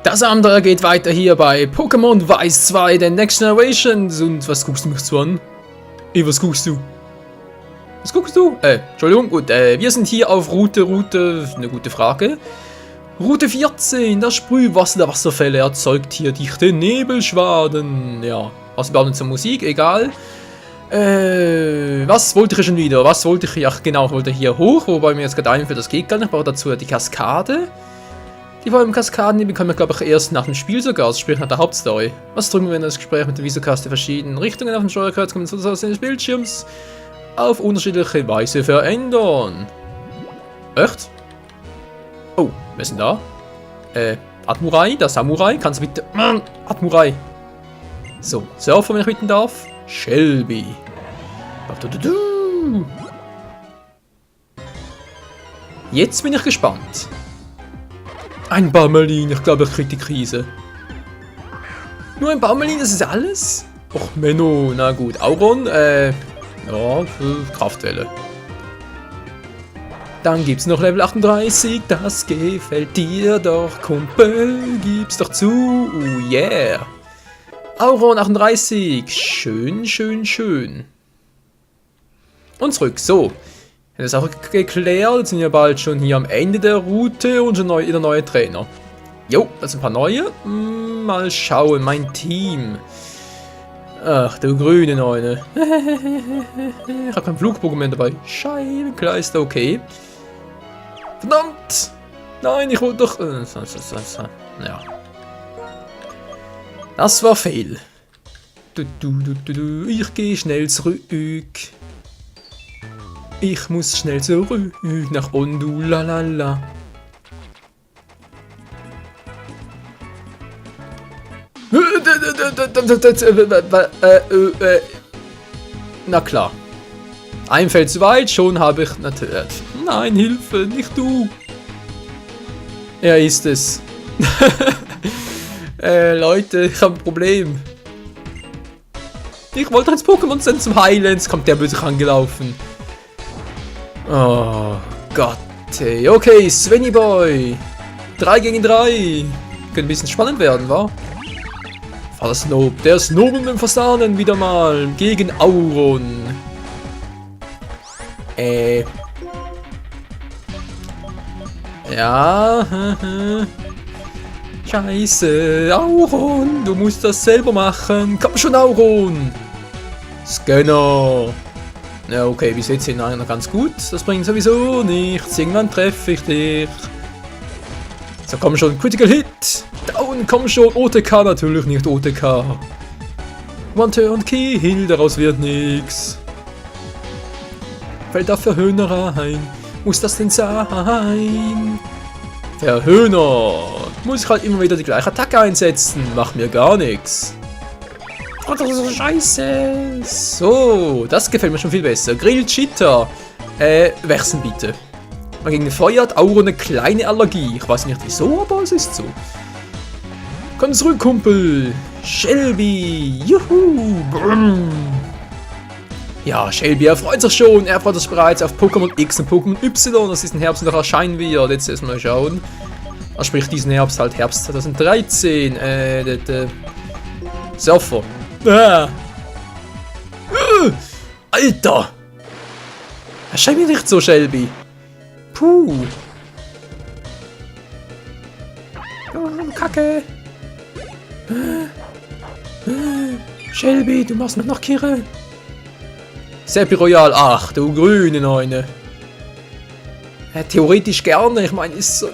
Das Abenteuer geht weiter hier bei Pokémon Weiß 2, der Next Generations. Und was guckst du mich so an? Was guckst du? Was guckst du? Entschuldigung, gut, wir sind hier auf Route, eine gute Frage. Route 14, das Sprühwasser der Wasserfälle erzeugt hier dichte Nebelschwaden. Ja, was überhaupt nicht zur Musik, egal. Was wollte ich schon wieder? Was wollte ich? Ach genau, ich wollte hier hoch, wobei mir jetzt gerade einfällt, das geht gar nicht. Ich brauche dazu die Kaskade. Die vor allem Kaskaden, die bekommen wir, glaube ich, erst nach dem Spiel sogar, also sprich nach der Hauptstory. Was drücken wir in das Gespräch mit der Visokast der verschiedenen Richtungen auf dem Steuerkreuz kommen sozusagen des Bildschirms auf unterschiedliche Weise verändern. Echt? Oh, wer ist denn da? Admurai, der Samurai, kannst du bitte... Admurai. So, Surfer, wenn ich bitten darf. Shelby. Jetzt bin ich gespannt. Ein Bammelin, ich glaube, ich krieg die Krise. Nur ein Bammelin, das ist alles? Och, Menno, na gut. Auron, ja, Kraftwelle. Dann gibt's noch Level 38, das gefällt dir doch, Kumpel, gib's doch zu, oh yeah. Auron 38, schön, schön, schön. Und zurück, so. Das ist auch geklärt, jetzt sind wir bald schon hier am Ende der Route und schon wieder neue Trainer. Jo, das sind ein paar neue. Mal schauen, mein Team. Ach, der grüne Neune. Ich habe keinen Flugbogen mehr dabei. Scheibenkleister, okay. Verdammt! Nein, ich wollte doch... Ja. Das war fail. Ich gehe schnell zurück. Ich muss schnell zurück nach Ondulalala. Na klar. Ein Feld zu weit, schon habe ich natürlich... Nein, Hilfe, nicht du. Er ist es. Leute, ich habe ein Problem. Ich wollte ins Pokémon senden zum Heilen, jetzt kommt der böse angelaufen. Oh Gott, ey. Okay, Svenny Boy. 3 gegen 3. Könnte ein bisschen spannend werden, wa? Vater Snob, der Snob mit dem Fasanen wieder mal gegen Auron. Ja, Scheiße, Auron, du musst das selber machen. Komm schon, Auron. Scanner. Ja, okay, bis jetzt sind wir noch ganz gut. Das bringt sowieso nichts. Irgendwann treffe ich dich. So, komm schon, Critical Hit. Down, komm schon, OTK, natürlich nicht OTK. One-Turn-Kill, daraus wird nichts. Fällt auf Verhöhner rein. Muss das denn sein? Verhöhner. Muss ich halt immer wieder die gleiche Attacke einsetzen. Macht mir gar nichts. Oh, das ist so scheiße. So, das gefällt mir schon viel besser. Grill Cheetah. Wechseln bitte. Man gegen Feuer hat Auron eine kleine Allergie. Ich weiß nicht wieso, aber es ist so. Komm zurück, Kumpel. Shelby. Juhu. Brumm. Ja, Shelby, er freut sich schon. Er freut sich bereits auf Pokémon X und Pokémon Y. Das ist im Herbst noch erscheinen wird. Jetzt erstmal schauen. Also sprich diesen Herbst, halt Herbst 2013. Surfer. Alter! Erscheint mir nicht so, Shelby. Puh. Oh, Kacke. Shelby, du machst mich noch kirre. Seppi Royal, ach, du grüne Neune. Ja, theoretisch gerne, ich meine, ist so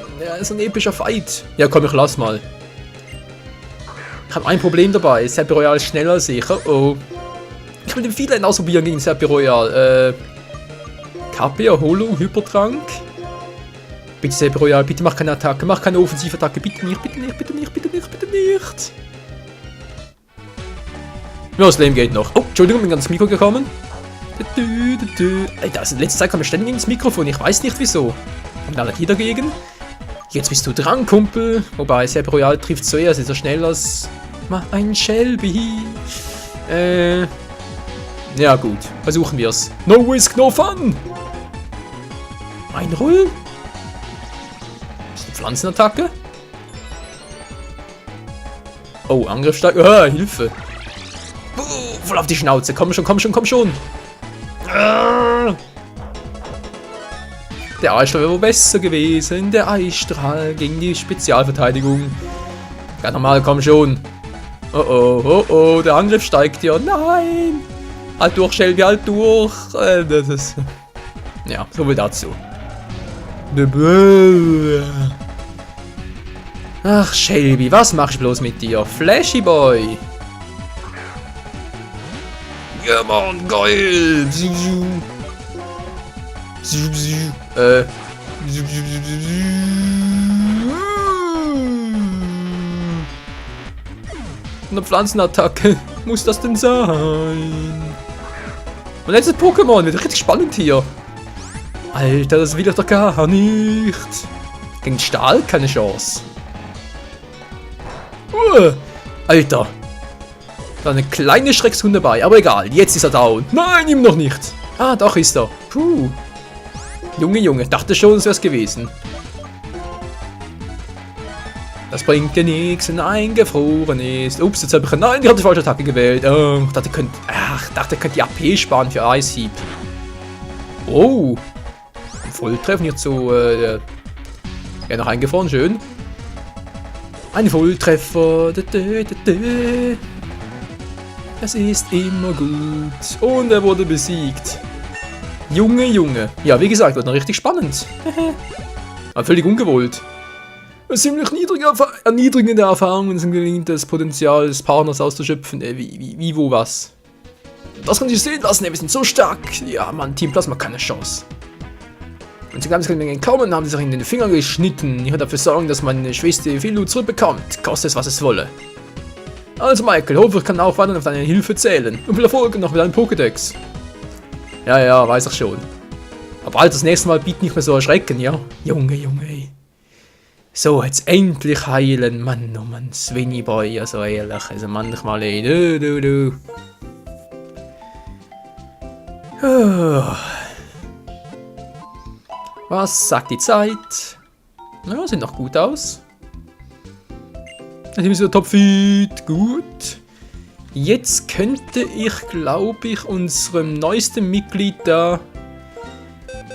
ein epischer Fight. Ja, komm, ich lass mal. Ich habe ein Problem dabei, Seppi Royal ist schneller als ich, oh. Ich will den Feedline ausprobieren gegen Seppi Royal. KP, Erholung, Hypertrank. Bitte Seppi Royal, bitte mach keine Attacke, mach keine Offensivattacke, bitte nicht, bitte nicht, bitte nicht, bitte nicht, bitte nicht. Ja, das Leben geht noch. Oh, Entschuldigung, bin ganz ins Mikro gekommen. Alter, also in letzter Zeit kommt mir ständig ins Mikrofon, ich weiß nicht wieso. Kommt Allergie dagegen? Jetzt bist du dran, Kumpel. Wobei, Seppi Royal trifft zuerst, ist er schneller als ein Shelby. Ja gut, versuchen wir's. No risk, no fun! Ein Roll? Ist eine Pflanzenattacke? Oh, Angriff stark. Ah, Hilfe. Voll auf die Schnauze. Komm schon, komm schon, komm schon. Der Eisstrahl wäre wohl besser gewesen. Der Eisstrahl gegen die Spezialverteidigung. Ganz normal, komm schon. Oh oh, oh oh, der Angriff steigt ja. Nein. Halt durch, Shelby, halt durch. Das ist... Ja, so viel dazu. Ach, Shelby, was mach ich bloß mit dir? Flashy Boy. Ja, Mann, geil. Eine Pflanzenattacke. Muss das denn sein? Mein letztes Pokémon wird richtig spannend hier. Alter, das will ich doch gar nicht. Gegen Stahl keine Chance. Alter. Da eine kleine Schreckshund dabei, aber egal. Jetzt ist er down. Nein, ihm noch nicht. Ah, doch ist er. Puh. Junge, dachte schon, es wär's gewesen. Das bringt dir nichts, wenn eingefroren ist. Ups, jetzt habe ich... Nein, ich habe die falsche Attacke gewählt. Ich dachte, ihr könnt die AP sparen für Eishieb. Oh. Volltreffen hier zu... ja, noch eingefroren, schön. Ein Volltreffer. Es ist immer gut. Und er wurde besiegt. Junge. Ja, wie gesagt, wird noch richtig spannend. Aber völlig ungewollt. Ziemlich erniedrigende Erfahrungen sind gelingt, das Potenzial des Partners auszuschöpfen. Wie, wo, was? Das kann sich sehen lassen, wir sind so stark. Ja, Mann, Team Plasma keine Chance. Und sie haben sich entkommen, haben sie sich in den Finger geschnitten. Ich werde dafür sorgen, dass meine Schwester viel Loot zurückbekommt. Koste es, was es wolle. Also, Michael, hoffe, ich kann auch weiter auf deine Hilfe zählen. Und viel Erfolg noch mit deinem Pokédex. Ja, weiß ich schon. Aber bald das nächste Mal bitte nicht mehr so erschrecken, ja? Junge, ey. So, jetzt endlich heilen. Mann, oh Mann, Swinny Boy, also ehrlich. Also manchmal, ey, du. Was sagt die Zeit? Ja, sieht noch gut aus. Jetzt sind wir topfit. Gut. Jetzt könnte ich, glaube ich, unserem neuesten Mitglied da,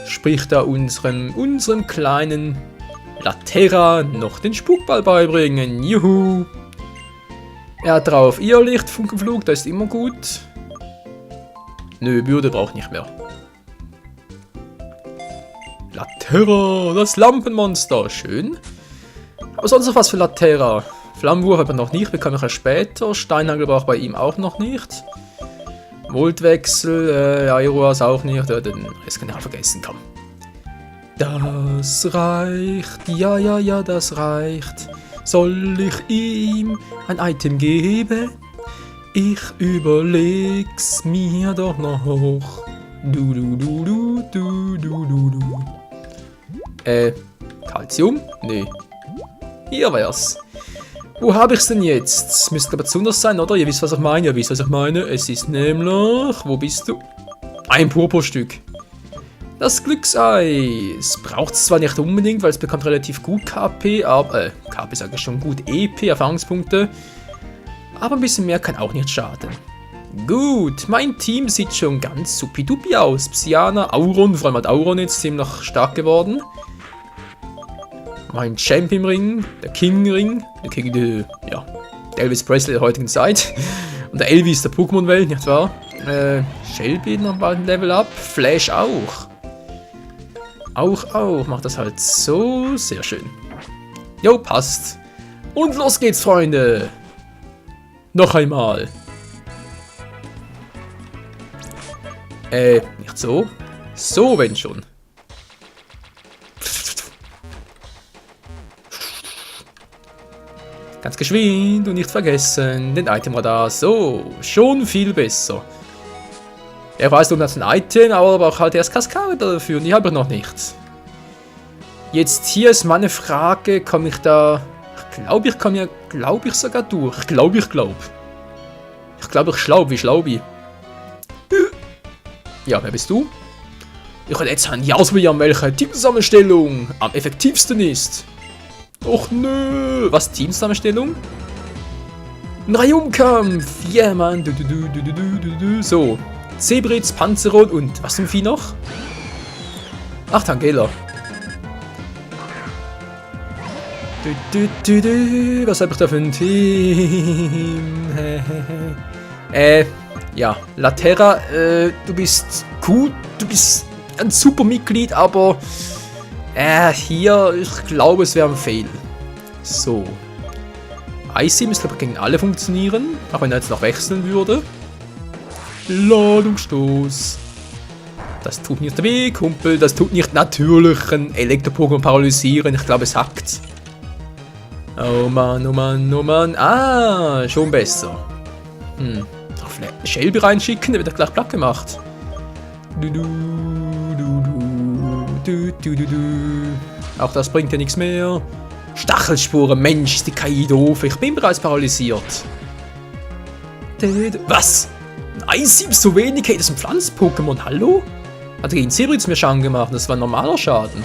sprich da unserem kleinen Laterra, noch den Spukball beibringen. Juhu. Er hat drauf Irrlicht, Funkenflug, das ist immer gut. Nö, Würde braucht nicht mehr. Laterra, das Lampenmonster, schön. Aber sonst noch was für Laterra. Flammenwurf aber noch nicht, bekomme ich ja später. Steinhagel braucht bei ihm auch noch nicht. Voltwechsel, Aeroas auch nicht. Den Rest kann ich auch vergessen, komm. Das reicht, ja, das reicht. Soll ich ihm ein Item geben? Ich überleg's mir doch noch. Du. Calcium? Nee. Hier wär's. Wo habe ich's denn jetzt? Es müsste aber besonders sein, oder? Ihr wisst, was ich meine. Es ist nämlich... Wo bist du? Ein Purpurstück. Das Glücksei. Es braucht es zwar nicht unbedingt, weil es bekommt relativ gut KP, aber... KP sage ich schon gut. EP, Erfahrungspunkte. Aber ein bisschen mehr kann auch nicht schaden. Gut, mein Team sieht schon ganz supidupi aus. Psyana, Auron, vor allem hat Auron jetzt ziemlich stark geworden. Mein Champion-Ring, der King-Ring, der Elvis Presley der heutigen Zeit. Und der Elvis der Pokémon-Welt, nicht wahr? Shelby noch bald ein Level up. Flash auch. Auch. Macht das halt so. Sehr schön. Jo, passt. Und los geht's, Freunde. Noch einmal. Nicht so. So, wenn schon. Ganz geschwind und nicht vergessen, den Itemradar. So, schon viel besser. Er weiß, du hast ein Item, aber braucht halt erst Kaskade dafür und die habe ich noch nicht. Jetzt hier ist meine Frage, komme ich da... Ich komme ja, sogar durch. Ich glaube. Ich schlau wie Schlaubi. Ja, wer bist du? Ich will jetzt ein ausprobieren, welche Teamzusammenstellung am effektivsten ist. Och nö. Was, Teamzusammenstellung? Ein Reihumkampf! Yeah, Mann! So. Zebritz, Panzerrot und was zum Vieh noch? Ach, Tangela. Was habe ich da für ein Team? Ja, Laterra, du bist gut, du bist ein super Mitglied, aber hier, ich glaube, es wäre ein Fail. So. Icy müsste aber gegen alle funktionieren, auch wenn er jetzt noch wechseln würde. Ladungsstoß. Das tut nicht weh, Kumpel, das tut nicht natürlich ein Elektro-Pokémon paralysieren, ich glaube, es hackt. Oh Mann, oh Mann, oh Mann. Ah, schon besser. Auf Shelby reinschicken, der wird gleich platt gemacht. Auch das bringt ja nichts mehr. Stachelspuren, Mensch, ist die KI doof. Ich bin bereits paralysiert. Was? Ein Icy ist so wenig? Hey, das ist ein Pflanz-Pokémon. Hallo? Hat er gegen Zebritz mir Schaden gemacht? Das war ein normaler Schaden.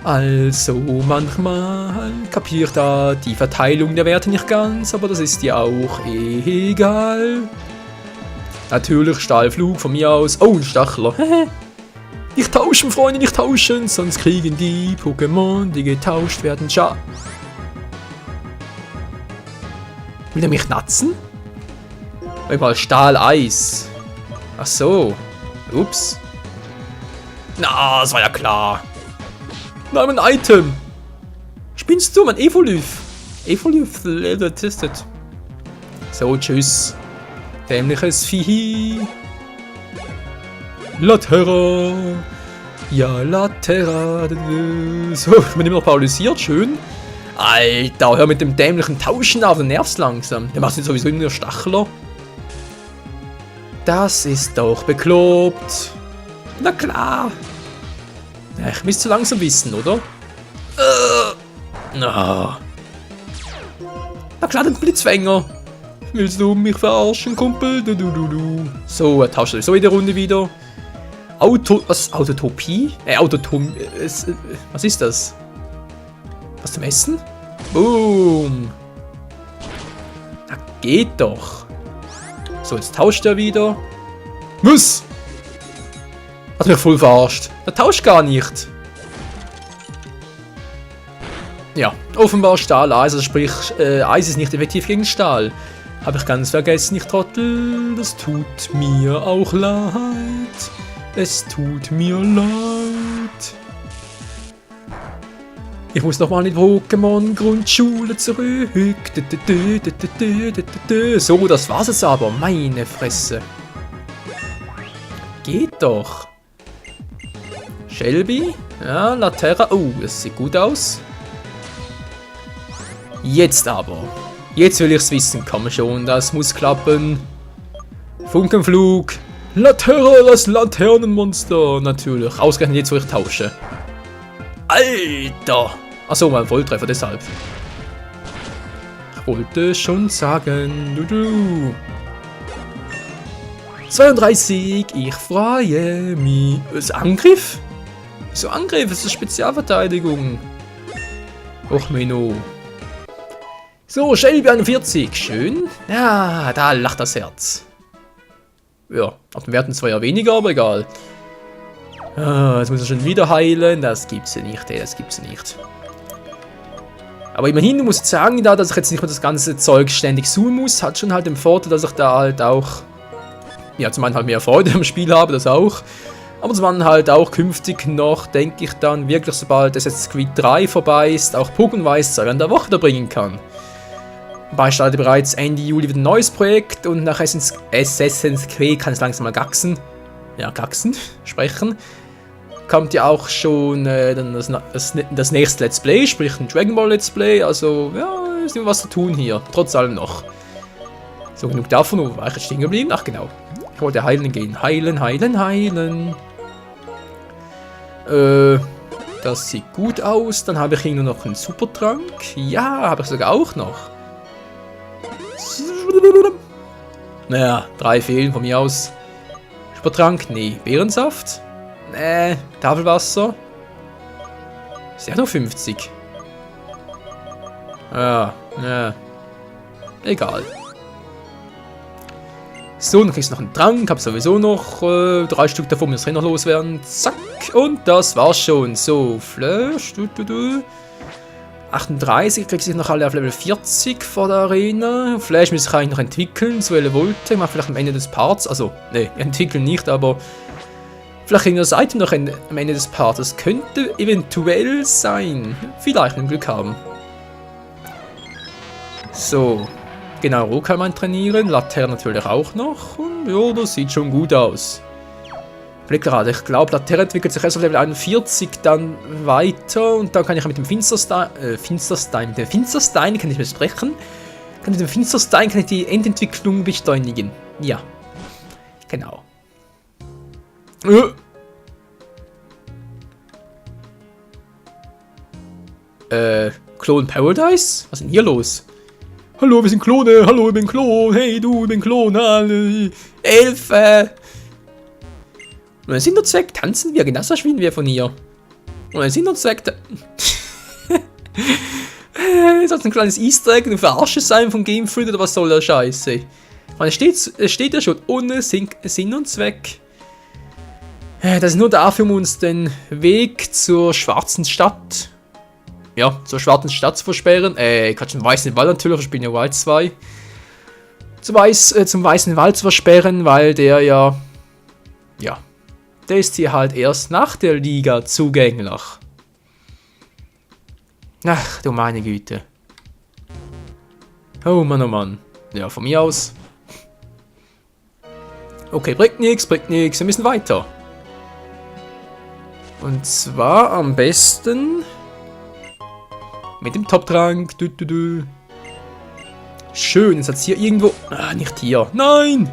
Also, manchmal kapiert da die Verteilung der Werte nicht ganz, aber das ist ja auch egal. Natürlich Stahlflug von mir aus. Oh, ein Stachler. Nicht tauschen, Freunde, nicht tauschen, sonst kriegen die Pokémon, die getauscht werden, Schaden. Will er mich natzen? Mal Stahl-Eis. Ach so. Ups. Na, das war ja klar. Nein, ein Item. Spinnst du, mein Evoluth? Evoluth testet. So, tschüss. Dämliches Vieh. Laterra. Ja, Laterra. So, ich bin immer noch paralysiert, schön. Alter, hör mit dem dämlichen Tauschen auf, du nervst langsam. Der macht jetzt sowieso immer nur Stachler. Das ist doch bekloppt. Na klar. Ja, ich müsste langsam wissen, oder? Na klar, den Blitzfänger. Willst du mich verarschen, Kumpel? So, er tauscht sowieso in der Runde wieder. Autotopie? Was ist das? Was zum Essen? Boom. Na, geht doch. So, jetzt tauscht er wieder. Muss! Hat mich voll verarscht. Er tauscht gar nicht. Ja, offenbar Stahl, also sprich, Eis ist nicht effektiv gegen Stahl. Habe ich ganz vergessen, ich Trottel. Das tut mir auch leid. Es tut mir leid. Ich muss nochmal in die Pokémon-Grundschule zurück. So, das war's jetzt aber. Meine Fresse. Geht doch. Shelby. Ja, Laterra. Oh, das sieht gut aus. Jetzt aber. Jetzt will ich's wissen. Komm schon, das muss klappen. Funkenflug. Laterra, das Laternenmonster. Natürlich. Ausgerechnet jetzt, wo ich tausche. Alter! Achso, mein Volltreffer, deshalb. Ich wollte schon sagen. 32, ich freue mich. Ist Angriff? Wieso Angriff? Es ist Spezialverteidigung. Och, Menno. So, Shelby 41. Schön. Ja, da lacht das Herz. Ja, auf den Werten zwar ja weniger, aber egal. Ah, jetzt muss er schon wieder heilen. Das gibt's ja nicht, ey, das gibt's ja nicht. Aber immerhin muss ich sagen, da, dass ich jetzt nicht mehr das ganze Zeug ständig suchen muss, hat schon halt den Vorteil, dass ich da halt auch, ja, zum einen halt mehr Freude am Spiel habe, das auch. Aber zum anderen halt auch künftig noch, denke ich dann, wirklich sobald Assassin's Creed 3 vorbei ist, auch Pokémon-Weiß in der Woche da bringen kann. Wobei ich starte bereits Ende Juli wieder ein neues Projekt und nach Assassin's Creed kann es langsam mal gaxen. Ja, gaxen, sprechen. Kommt ja auch schon das nächste Let's Play, sprich ein Dragon Ball Let's Play, also ja, ist immer was zu tun hier, trotz allem noch. So, genug davon, wo war ich jetzt stehen geblieben? Ach genau, ich wollte heilen gehen, heilen. Das sieht gut aus, dann habe ich hier nur noch einen Supertrank, ja, habe ich sogar auch noch. Naja, 3 fehlen von mir aus. Supertrank, nee, Beerensaft. Tafelwasser. Ist ja nur 50. Ja. Egal. So, dann kriegst du noch einen Trank. Hab sowieso noch 3 Stück davon, muss ich noch loswerden. Zack. Und das war's schon. So, Flash. 38, kriegst du noch alle auf Level 40 vor der Arena. Flash muss ich eigentlich noch entwickeln, so Volte. Ich mache vielleicht am Ende des Parts. Also, ne, entwickeln nicht, aber vielleicht kriegen wir das Item noch am Ende des Parts. Das könnte eventuell sein. Vielleicht ein Glück haben. So. Genau, Roh kann man trainieren. Laterne natürlich auch noch. Und ja, das sieht schon gut aus. Gerade, ich glaube, Laterne entwickelt sich erst auf Level 41 dann weiter. Und dann kann ich mit dem Finsterstein kann ich mir sprechen. Mit dem Finsterstein kann ich die Endentwicklung beschleunigen. Ja. Genau. Clone Paradise? Was ist denn hier los? Hallo, wir sind Klone. Hallo, ich bin Klon. Hey, du, ich bin Klon. Elfe. Und ein Sinn und Zweck tanzen wir, genauso verschwinden wir von hier. Und ein Sinn und Zweck. Ist das ein kleines Easter Egg, du verarschst sein vom Game Freak oder was soll der Scheiße? Es steht ja schon ohne Sinn und Zweck. Das ist nur dafür, um uns den Weg zur schwarzen Stadt. Ja, zur schwarzen Stadt zu versperren. Ich hatte den weißen Wald natürlich, ich bin ja Wild 2. Zum weißen Wald zu versperren, weil der ja. Ja. Der ist hier halt erst nach der Liga zugänglich. Ach, du meine Güte. Oh Mann, oh Mann. Ja, von mir aus. Okay, bringt nichts, wir müssen weiter. Und zwar am besten mit dem Top-Trank. Schön, jetzt hat es hier irgendwo. Ah, nicht hier. Nein!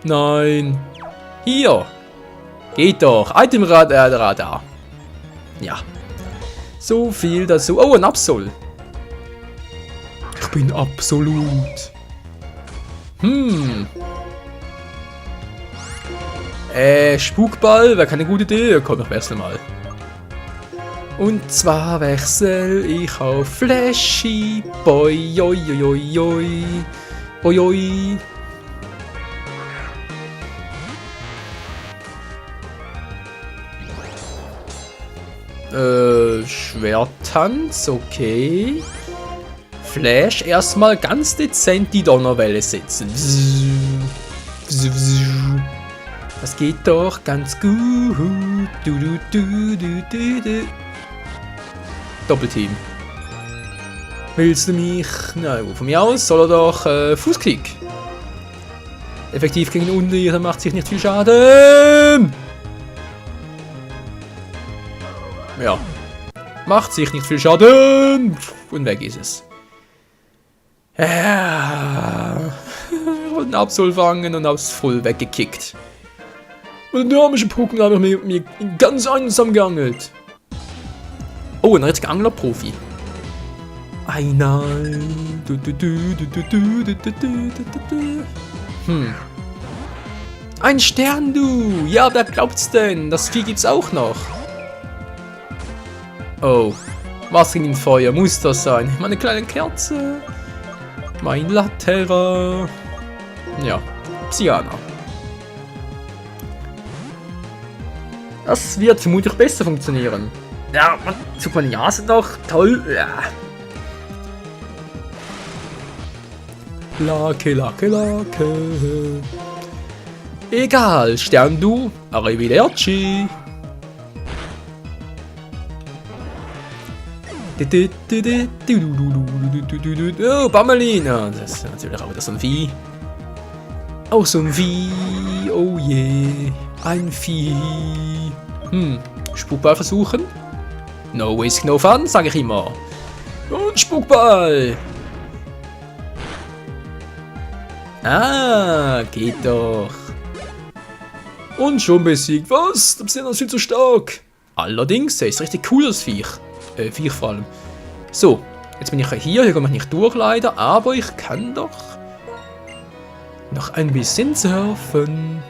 Nein! Hier! Geht doch! Itemradar! Ja. So viel dazu. Oh, ein Absol! Ich bin absolut. Spukball wäre keine gute Idee. Komm, ich wechsle mal. Und zwar wechsle ich auf Flashy Boy. Oi, oi, oi, oi. Oi, oi. Schwerttanz, okay. Flash erstmal ganz dezent die Donnerwelle setzen. Das geht doch ganz gut. Doppelteam. Willst du mich? Na gut, von mir aus soll er doch Fußkick. Effektiv gegen Undier, macht sich nicht viel Schaden. Ja. Macht sich nicht viel Schaden. Und weg ist es. Ja. Und Absol fangen und aufs Voll weggekickt. Und der dynamische Pokémon habe ich mir ganz einsam geangelt. Oh, ein richtiger Angler-Profi. Nein. Ein Stern, du. Ja, wer glaubt's denn? Das Vieh gibt's auch noch. Oh. Was ging in Feuer? Muss das sein? Meine kleine Kerze. Mein Latera. Ja. Psyana. Das wird vermutlich besser funktionieren. Ja, man zog meine Nase noch. Toll. Ja. Lake. Egal, Stern du. Arrivederci. Oh, Bammelina. Das ist natürlich auch wieder so ein Vieh. Auch so ein Vieh. Oh je. Ein Vieh. Spukball versuchen. No risk, no fun, sage ich immer. Und Spukball. Ah, geht doch. Und schon besiegt. Was? Das ist ja viel zu stark. Allerdings, er ist richtig cool, das Viech. Viech vor allem. So, jetzt bin ich hier komme ich nicht durch leider, aber ich kann doch noch ein bisschen surfen.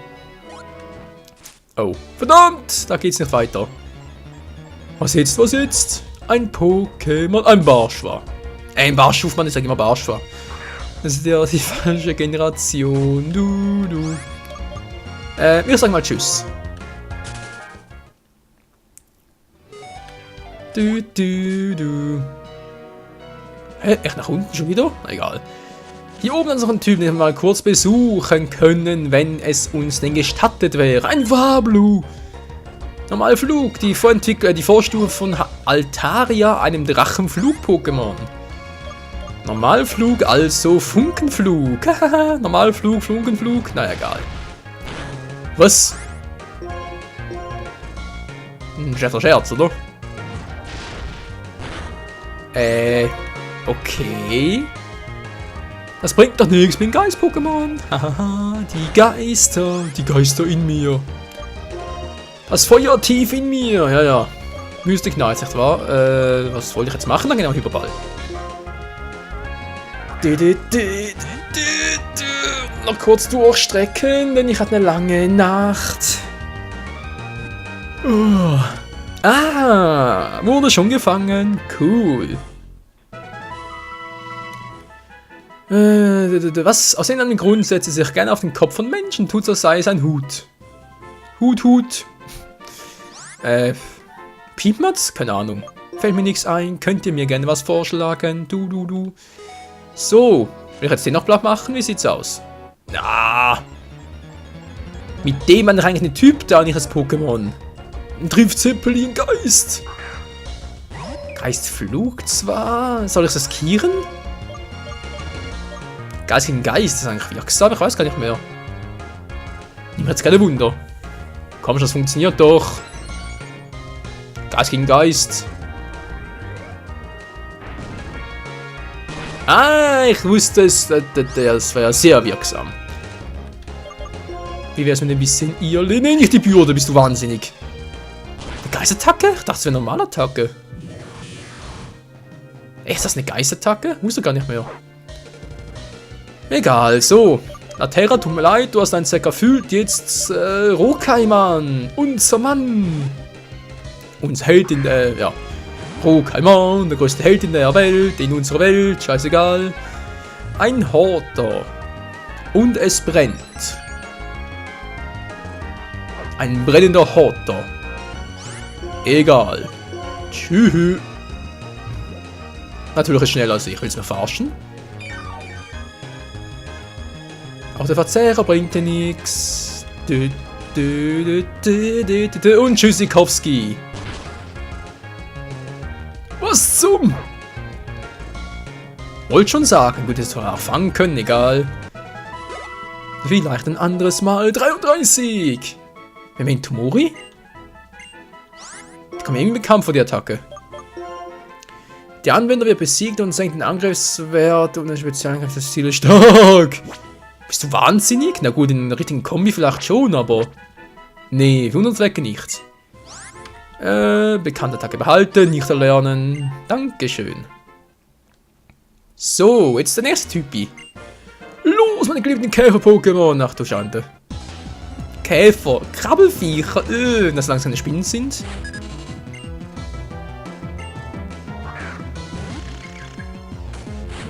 Oh, verdammt, da geht's nicht weiter. Was jetzt? Ein Pokémon, ein Barschwa. Barschuf, Mann, ich sag immer Barschuf. Das ist ja die falsche Generation. Wir sagen mal Tschüss. Hä? Echt nach unten schon wieder? Egal. Hier oben ist noch ein Typ, den wir mal kurz besuchen können, wenn es uns denn gestattet wäre. Ein Wablu! Normalflug, die Vorstufe von Altaria, einem Drachenflug-Pokémon. Normalflug, also Funkenflug. Normalflug, Funkenflug, na egal. Was? Ein schlechter Scherz, oder? Okay. Das bringt doch nichts, ich bin Geist-Pokémon. Hahaha, die Geister in mir. Das Feuer tief in mir, ja. Mystic Knight, nicht wahr? Was wollte ich jetzt machen? Dann genau Hyperball. Noch kurz durchstrecken, denn ich hatte eine lange Nacht. Wurde schon gefangen. Cool. Was aus irgendeinem Grund setzt sich gerne auf den Kopf von Menschen, tut so sei es ein Hut. Hut. Piepmatz? Keine Ahnung. Fällt mir nichts ein. Könnt ihr mir gerne was vorschlagen? Du. So. Will ich jetzt den noch platt machen? Wie sieht's aus? Mit dem man eigentlich ein Typ da, nicht das Pokémon. Trifft Zeppelin Geist. Geistflug zwar. Soll ich es riskieren? Geist gegen Geist ist eigentlich wirksam, ich weiß gar nicht mehr. Ich habe jetzt keine Wunder. Komm schon, das funktioniert doch. Geist gegen Geist. Ich wusste es, das war ja sehr wirksam. Wie wär's mit ein bisschen Irle? Nee, nicht die Bürde, bist du wahnsinnig. Eine Geistattacke? Ich dachte, das wäre eine normale Attacke. Echt, ist das eine Geistattacke? Wusste gar nicht mehr. Egal, so. Laterra, tut mir leid, du hast deinen Zweck erfüllt. Jetzt, Rokaiman, unser Mann. Uns Held in der, ja. Rokaiman, der größte Held in der Welt, in unserer Welt, scheißegal. Ein Horter. Und es brennt. Ein brennender Horter. Egal. Tschüss. Natürlich ist schneller als ich. Willst du mir verarschen? Auch der Verzehrer bringt dir nichts. Und Tschüssikowski. Was zum? Wollt schon sagen. Gut, jetzt auch fangen können, egal. Vielleicht ein anderes Mal. 33. Memento Mori? Ich komme irgendwie bekannt vor die Attacke. Der Anwender wird besiegt und senkt den Angriffswert und ein Spezialangriff des Ziels stark. Bist du wahnsinnig? Na gut, in der richtigen Kombi vielleicht schon, aber... Nee, für unseren Zweck nicht. Bekannte Attacke behalten, nicht erlernen. Dankeschön. So, jetzt der nächste Typi. Los, meine geliebten Käfer-Pokémon. Ach du Schande. Käfer, Krabbelviecher, dass langsam Spinnen sind.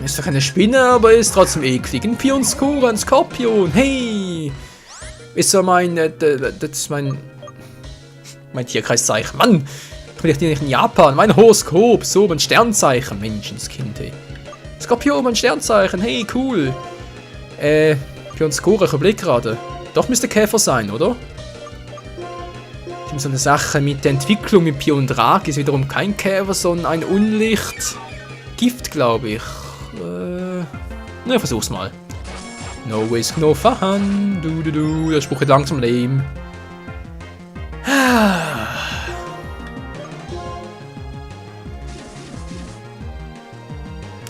Ist zwar keine Spinne, aber ist trotzdem eklig. Ein Pionskora, ein Skorpion, hey! Ist zwar das ist mein Tierkreiszeichen, Mann! Ich bin nicht in Japan, mein Horoskop, so, mein Sternzeichen, Menschenskind, hey. Skorpion, mein Sternzeichen, hey, cool! Pionskora, ich überlege gerade. Doch müsste Käfer sein, oder? So eine Sache mit der Entwicklung mit Piondrag ist wiederum kein Käfer, sondern ein Unlicht. Gift, glaube ich. Na, versuch's mal. No risk, no fun. Der Spruch wird langsam lame.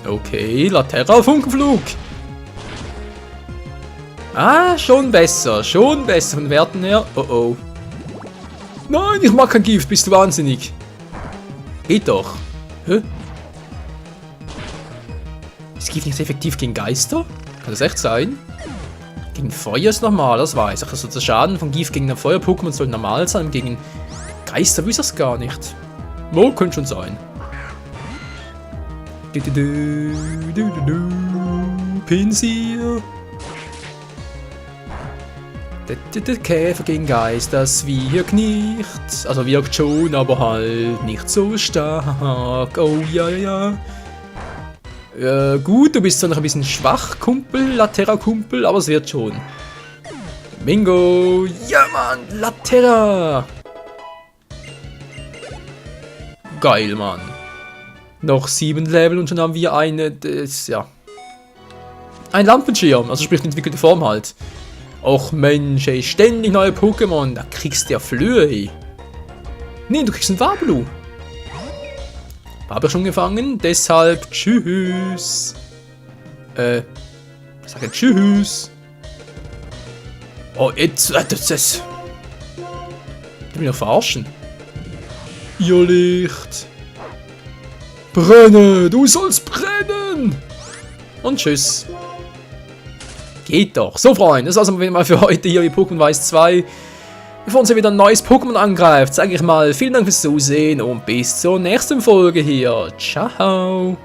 Okay, Laterra, Funkenflug. Schon besser von den Werten her. Oh. Nein, ich mag kein Gift, bist du wahnsinnig. Geht doch. Hä? Ist Gift nicht effektiv gegen Geister? Kann das echt sein? Gegen Feuer ist normal, das weiß ich. Also der Schaden von Gift gegen ein Feuer-Pokémon soll normal sein. Gegen Geister wüsste ich das gar nicht. Wo könnte schon sein. Pinsir. Der Käfer gegen Geist, das wirkt nicht. Also wirkt schon, aber halt nicht so stark. Oh ja, ja. Gut, du bist zwar noch ein bisschen schwach, Kumpel, Laterra-Kumpel, aber es wird schon. Bingo! Ja, Mann! Laterra! Geil, Mann. Noch 7 Level und schon haben wir ein Lampenschirm, also sprich entwickelte Form halt. Och Mensch, ey, ständig neue Pokémon, da kriegst du ja Flöhe, ey. Nee, du kriegst einen Wablu. Habe ich schon gefangen, deshalb tschüss. Ich sage tschüss. Oh, jetzt, das. Ich will mich noch verarschen. Ihr Licht. Brenne, du sollst brennen. Und tschüss. Geht doch. So, Freunde, das war's mal für heute hier wie Pokémon Weiß 2. Bevor uns wieder ein neues Pokémon angreift, sage ich mal vielen Dank fürs Zusehen und bis zur nächsten Folge hier. Ciao.